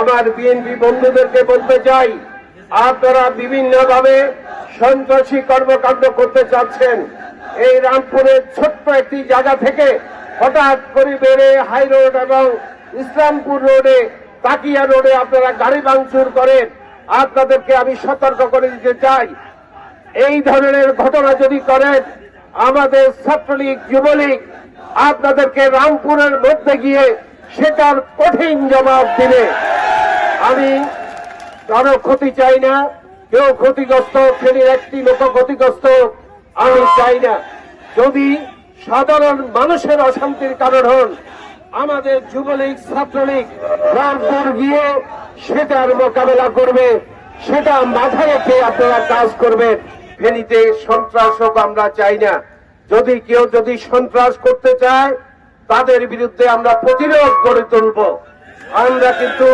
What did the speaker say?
আমার বিএনপি বন্ধুদেরকে বলতে চাই, আপনারা বিভিন্নভাবে সন্ত্রাসী কর্মকাণ্ড করতে চাচ্ছেন। এই রামপুরের ছোট্ট একটি জায়গা থেকে হঠাৎ করে বেড়ে হাই রোড এবং ইসলামপুর রোডে, তাকিয়া রোডে আপনারা গাড়ি ভাঙচুর করেন। আপনাদেরকে আমি সতর্ক করে দিতে চাই, এই ধরনের ঘটনা যদি করেন, আমাদের ছাত্রলীগ যুবলীগ আপনাদেরকে রামপুরের মধ্যে গিয়ে সেটার কঠিন জবাব দিবে। আমি কারো ক্ষতি চাই না, কেউ ক্ষতিগ্রস্ত, ফেনীর একটি লোক ক্ষতিগ্রস্ত আমি চাই না। যদি সাধারণ মানুষের অশান্তির কারণ হন, আমাদের যুবলীগ ছাত্রলীগ রামপুর গিয়ে সেটার মোকাবেলা করবে, সেটা মাথায় রেখে আপনারা কাজ করবেন। ফেনীতে সন্ত্রাস হোক আমরা চাই না। যদি কেউ সন্ত্রাস করতে চায়, তাদের বিরুদ্ধে আমরা প্রতিরোধ গড়ে তুলব। আমরা কিন্তু